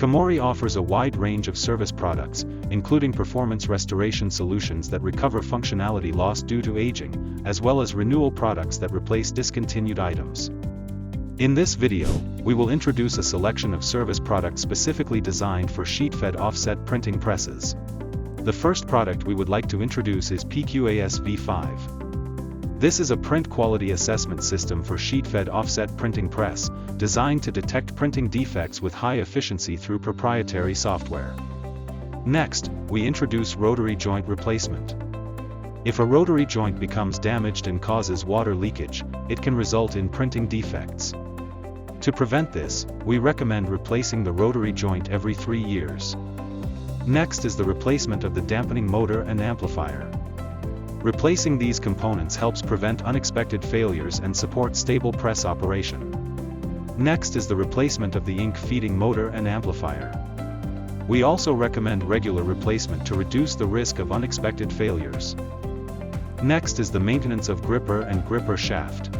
Komori offers a wide range of service products, including performance restoration solutions that recover functionality lost due to aging, as well as renewal products that replace discontinued items. In this video, we will introduce a selection of service products specifically designed for sheet-fed offset printing presses. The first product we would like to introduce is PQA-S V5. This is a print quality assessment system for sheet-fed offset printing press, designed to detect printing defects with high efficiency through proprietary software. Next, we introduce rotary joint replacement. If a rotary joint becomes damaged and causes water leakage, it can result in printing defects. To prevent this, we recommend replacing the rotary joint every 3 years. Next is the replacement of the dampening motor and amplifier. Replacing these components helps prevent unexpected failures and support stable press operation. Next is the replacement of the ink feeding motor and amplifier. We also recommend regular replacement to reduce the risk of unexpected failures. Next is the maintenance of gripper and gripper shaft.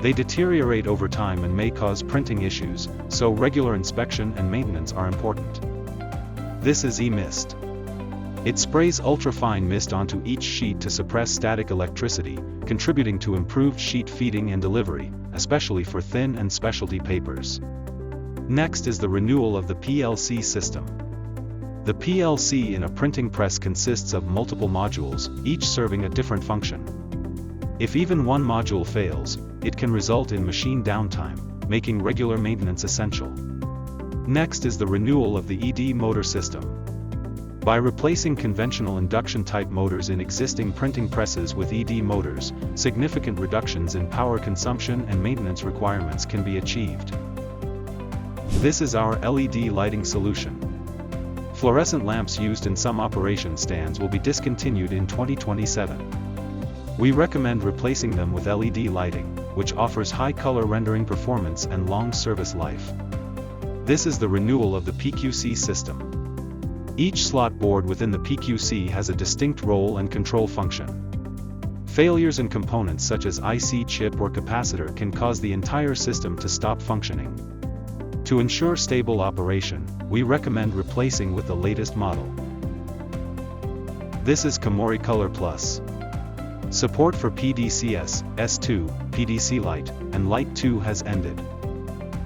They deteriorate over time and may cause printing issues, so regular inspection and maintenance are important. This is e-mist. It sprays ultrafine mist onto each sheet to suppress static electricity, contributing to improved sheet feeding and delivery, especially for thin and specialty papers. Next is the renewal of the PLC system. The PLC in a printing press consists of multiple modules, each serving a different function. If even one module fails, it can result in machine downtime, making regular maintenance essential. Next is the renewal of the ED motor system. By replacing conventional induction-type motors in existing printing presses with ED motors, significant reductions in power consumption and maintenance requirements can be achieved. This is our LED lighting solution. Fluorescent lamps used in some operation stands will be discontinued in 2027. We recommend replacing them with LED lighting, which offers high color rendering performance and long service life. This is the renewal of the PQC system. Each slot board within the PQC has a distinct role and control function. Failures in components such as IC chip or capacitor can cause the entire system to stop functioning. To ensure stable operation, we recommend replacing with the latest model. This is Komori Color Plus. Support for PDCS, S2, PDC Lite, and Lite 2 has ended.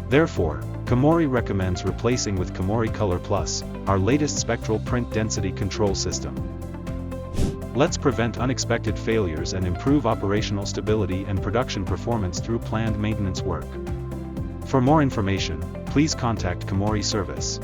Therefore, Komori recommends replacing with Komori Color Plus, our latest spectral print density control system. Let's prevent unexpected failures and improve operational stability and production performance through planned maintenance work. For more information, please contact Komori Service.